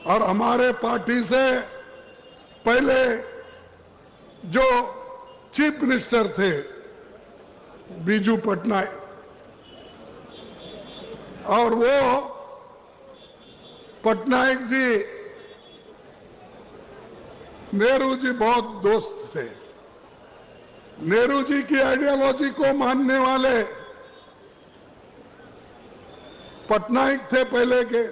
और हमारे पार्टी से पहले जो चीफ मिनिस्टर थे बीजू पटनायक, और वो पटनायक जी नेहरू जी बहुत दोस्त थे। नेहरू जी की आइडियोलॉजी को मानने वाले पटनायक थे पहले के,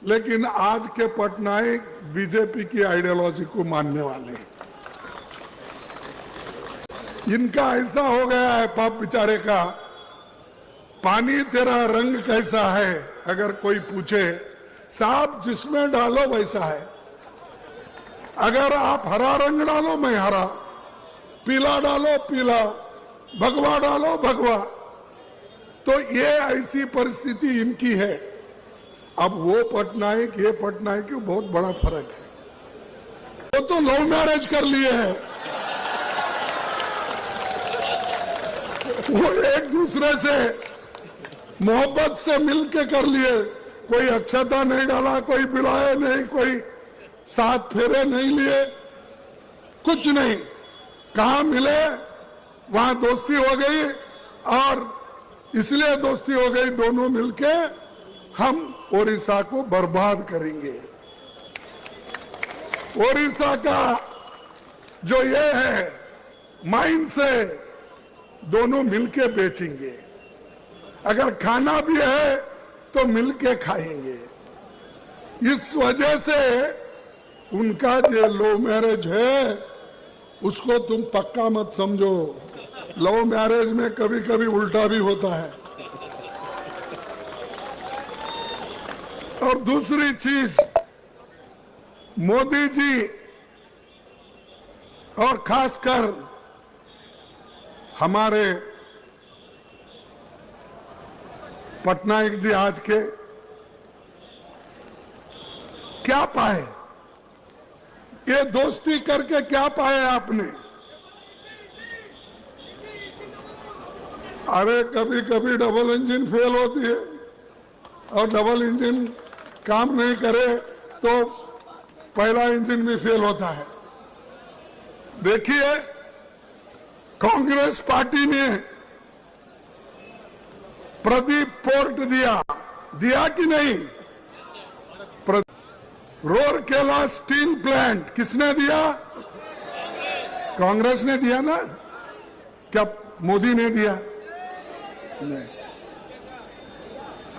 लेकिन आज के पटनायक बीजेपी की आइडियोलॉजी को मानने वाले हैं। इनका ऐसा हो गया है पाप बेचारे का, पानी तेरा रंग कैसा है अगर कोई पूछे, साहब जिसमें डालो वैसा है। अगर आप हरा रंग डालो मैं हरा, पीला डालो पीला, भगवा डालो भगवा। तो ये ऐसी परिस्थिति इनकी है। अब वो पटनायक ये पटनायक बहुत बड़ा फर्क है। वो तो लव मैरिज कर लिए हैं, वो एक दूसरे से मोहब्बत से मिलके कर लिए। कोई अक्षता नहीं डाला, कोई बिलाए नहीं, कोई साथ फेरे नहीं लिए, कुछ नहीं। कहां मिले वहां दोस्ती हो गई, और इसलिए दोस्ती हो गई दोनों मिलके हम ओडिशा को बर्बाद करेंगे। ओडिशा का जो ये है माइंड से दोनों मिलके बेचेंगे। अगर खाना भी है तो मिलके खाएंगे। इस वजह से उनका जो लव मैरिज है उसको तुम पक्का मत समझो। लव मैरिज में कभी कभी उल्टा भी होता है। और दूसरी चीज, मोदी जी और खासकर हमारे पटनायक जी आज के क्या पाए, ये दोस्ती करके क्या पाए आपने? अरे कभी कभी डबल इंजन फेल होती है, और डबल इंजन काम नहीं करे तो पहला इंजन भी फेल होता है। देखिए कांग्रेस पार्टी ने प्रदीप पोर्ट दिया कि नहीं? रोरकेला स्टील प्लांट किसने दिया? कांग्रेस ने दिया ना? क्या मोदी ने दिया? नहीं।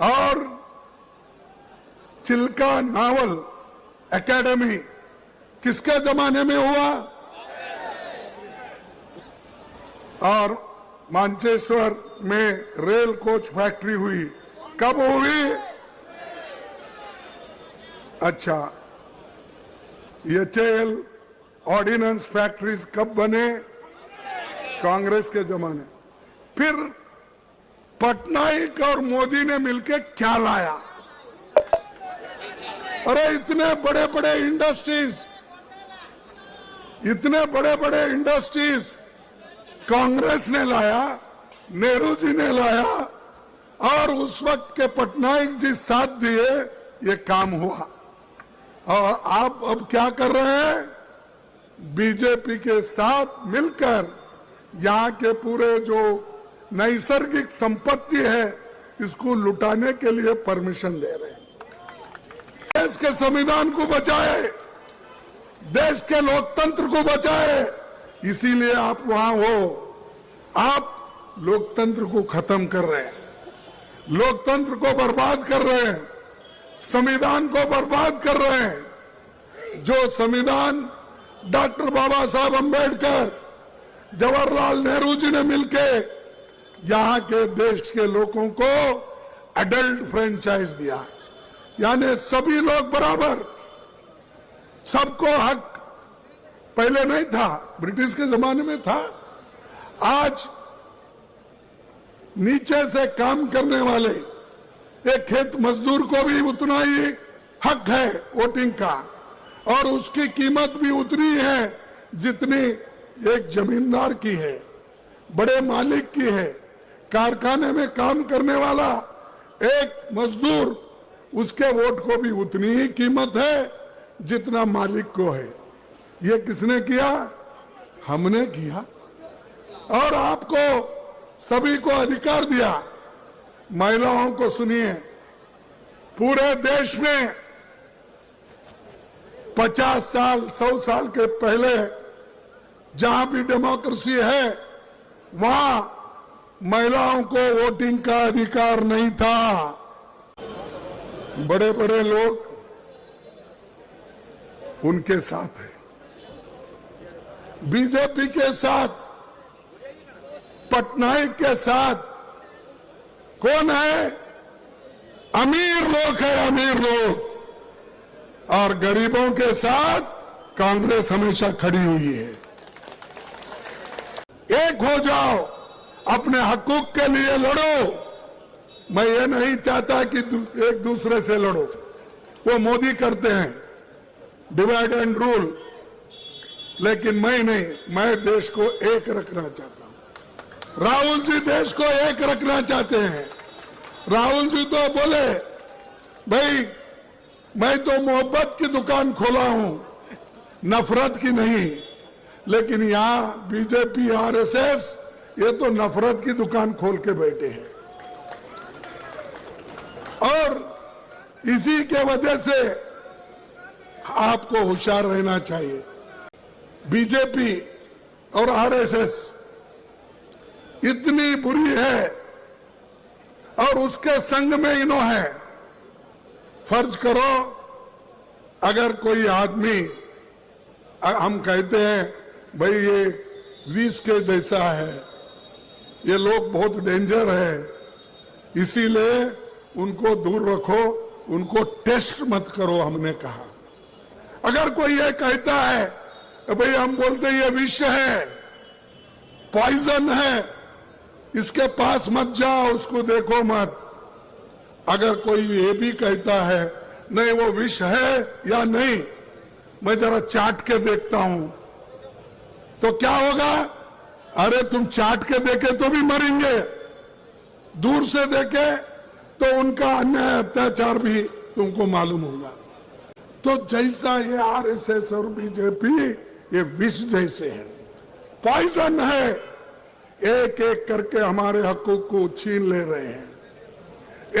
और चिल्का नावल एकेडमी किसके जमाने में हुआ? और मानचेश्वर में रेल कोच फैक्ट्री हुई, कब हुई? अच्छा, एचएएल ऑर्डिनेंस फैक्ट्रीज कब बने? कांग्रेस के जमाने। फिर पटनायक और मोदी ने मिलकर क्या लाया? अरे इतने बड़े बड़े इंडस्ट्रीज कांग्रेस ने लाया, नेहरू जी ने लाया, और उस वक्त के पटनायक जी साथ दिए, ये काम हुआ। और आप अब क्या कर रहे हैं? बीजेपी के साथ मिलकर यहाँ के पूरे जो नैसर्गिक संपत्ति है इसको लुटाने के लिए परमिशन दे रहे हैं। देश के संविधान को बचाए, देश के लोकतंत्र को बचाए, इसीलिए आप वहां हो। आप लोकतंत्र को खत्म कर रहे हैं, लोकतंत्र को बर्बाद कर रहे हैं, संविधान को बर्बाद कर रहे हैं। जो संविधान डॉक्टर बाबा साहब अंबेडकर, जवाहरलाल नेहरू जी ने मिलके यहाँ के देश के लोगों को एडल्ट फ्रेंचाइज दिया, यानी सभी लोग बराबर, सबको हक। पहले नहीं था, ब्रिटिश के जमाने में था। आज नीचे से काम करने वाले एक खेत मजदूर को भी उतना ही हक है वोटिंग का, और उसकी कीमत भी उतनी है जितनी एक जमींदार की है, बड़े मालिक की है। कारखाने में काम करने वाला एक मजदूर उसके वोट को भी उतनी ही कीमत है जितना मालिक को है। ये किसने किया? हमने किया। और आपको सभी को अधिकार दिया। महिलाओं को सुनिए, पूरे देश में 50 साल 100 साल के पहले जहां भी डेमोक्रेसी है वहां महिलाओं को वोटिंग का अधिकार नहीं था। बड़े बड़े लोग उनके साथ है, बीजेपी के साथ, पटनायक के साथ। कौन है? अमीर लोग है, अमीर लोग। और गरीबों के साथ कांग्रेस हमेशा खड़ी हुई है। एक हो जाओ, अपने हकूक के लिए लड़ो। मैं ये नहीं चाहता कि एक दूसरे से लड़ो, वो मोदी करते हैं डिवाइड एंड रूल, लेकिन मैं नहीं, मैं देश को एक रखना चाहता हूं। राहुल जी देश को एक रखना चाहते हैं। राहुल जी तो बोले, भाई मैं तो मोहब्बत की दुकान खोला हूं, नफरत की नहीं। लेकिन यहां बीजेपी आरएसएस ये तो नफरत की दुकान खोल के बैठे हैं। और इसी के वजह से आपको होशियार रहना चाहिए। बीजेपी और आरएसएस इतनी बुरी है और उसके संग में इन्हों है। फर्ज करो अगर कोई आदमी, हम कहते हैं भाई ये विष के जैसा है, ये लोग बहुत डेंजर है, इसीलिए उनको दूर रखो, उनको टेस्ट मत करो, हमने कहा। अगर कोई ये कहता है भाई, हम बोलते ये विष है, पॉइजन है, इसके पास मत जाओ, उसको देखो मत। अगर कोई ये भी कहता है नहीं वो विष है या नहीं, मैं जरा चाट के देखता हूं, तो क्या होगा? अरे तुम चाट के देखे तो भी मरेंगे, दूर से देखे तो उनका अन्याय अत्याचार भी तुमको मालूम होगा। तो जैसा ये आरएसएस और बीजेपी ये विष जैसे हैं, पॉइजन है, एक एक करके हमारे हकूक को छीन ले रहे हैं।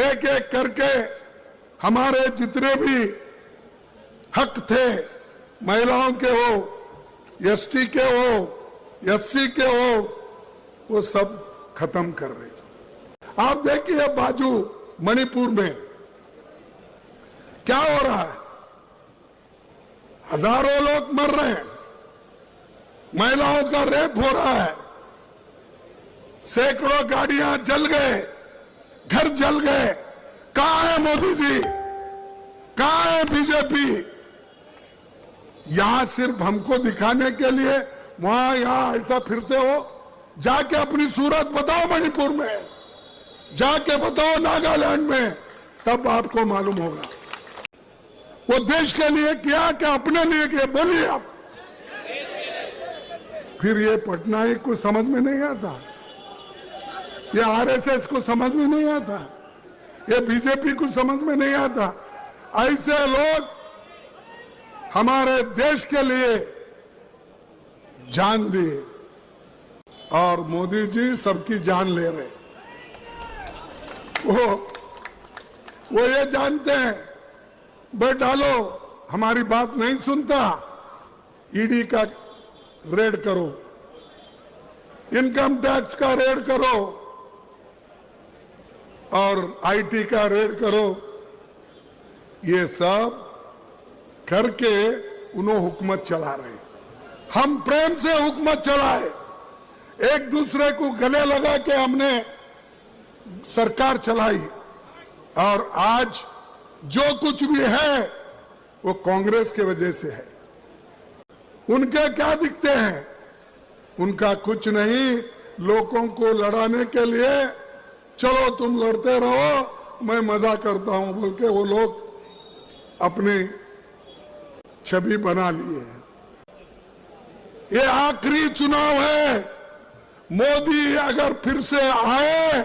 एक एक करके हमारे जितने भी हक थे, महिलाओं के हो, एसटी के हो, एससी के हो, वो सब खत्म कर रहे। आप देखिए बाजू मणिपुर में क्या हो रहा है, हजारों लोग मर रहे हैं, महिलाओं का रेप हो रहा है, सैकड़ों गाड़ियां जल गए, घर जल गए। कहां है मोदी जी? कहां है बीजेपी? यहां सिर्फ हमको दिखाने के लिए वहां यहां ऐसा फिरते हो। जाके अपनी सूरत बताओ मणिपुर में, जाके बताओ नागालैंड में, तब आपको मालूम होगा वो देश के लिए क्या क्या अपने लिए किया। बोलिए आप। फिर ये पटनायक को समझ में नहीं आता, ये आरएसएस को समझ में नहीं आता, ये बीजेपी को समझ में नहीं आता। ऐसे लोग हमारे देश के लिए जान दिए और मोदी जी सबकी जान ले रहे। वो ये जानते हैं, भाई डालो, हमारी बात नहीं सुनता, ईडी का रेड करो, इनकम टैक्स का रेड करो और आईटी का रेड करो। ये सब करके उन्होंने हुकूमत चला रहे। हम प्रेम से हुकूमत चलाए, एक दूसरे को गले लगा के हमने सरकार चलाई। और आज जो कुछ भी है वो कांग्रेस की वजह से है। उनके क्या दिखते हैं? उनका कुछ नहीं, लोगों को लड़ाने के लिए चलो तुम लड़ते रहो, मैं मजा करता हूं बोल के वो लोग अपनी छवि बना लिए हैं। ये आखिरी चुनाव है। मोदी अगर फिर से आए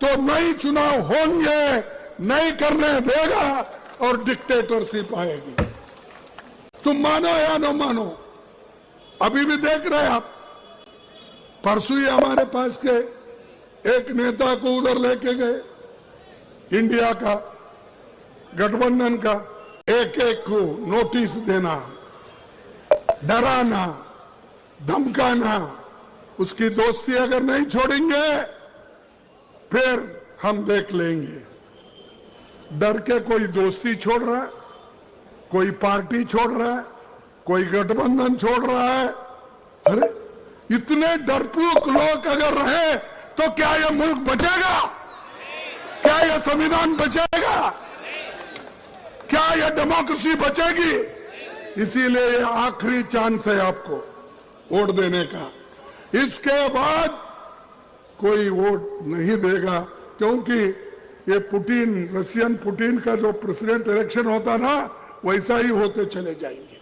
तो नए चुनाव होंगे, नहीं करने देगा और डिक्टेटरशिप आएगी। तुम मानो या न मानो, अभी भी देख रहे आप, परसों ही हमारे पास के एक नेता को उधर लेके गए, इंडिया का गठबंधन का, एक एक को नोटिस देना, डराना, धमकाना, उसकी दोस्ती अगर नहीं छोड़ेंगे फिर हम देख लेंगे। डर के कोई दोस्ती छोड़ रहा है, कोई पार्टी छोड़ रहा है, कोई गठबंधन छोड़ रहा है। अरे इतने डरपोक लोग अगर रहे तो क्या यह मुल्क बचेगा? क्या यह संविधान बचेगा? क्या यह डेमोक्रेसी बचेगी? इसीलिए ये आखिरी चांस है आपको वोट देने का। इसके बाद कोई वोट नहीं देगा, क्योंकि ये पुतिन, रशियन पुतिन का जो प्रेसिडेंट इलेक्शन होता ना, वैसा ही होते चले जाएंगे।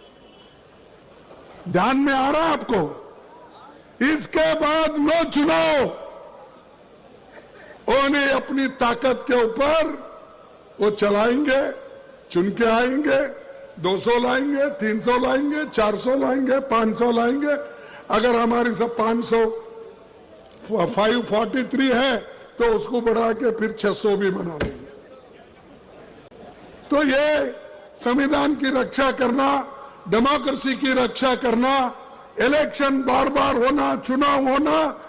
ध्यान में आ रहा है आपको? इसके बाद नो चुनाव, उन्हें अपनी ताकत के ऊपर वो चलाएंगे, चुन के आएंगे, 200 लाएंगे, 300 लाएंगे, 400 लाएंगे, 500 लाएंगे। अगर हमारी सब 543 है तो उसको बढ़ा के फिर 600 भी बना देंगे। तो ये संविधान की रक्षा करना, डेमोक्रेसी की रक्षा करना, इलेक्शन बार बार होना, चुनाव होना,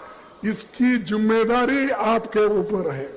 इसकी जिम्मेदारी आपके ऊपर है।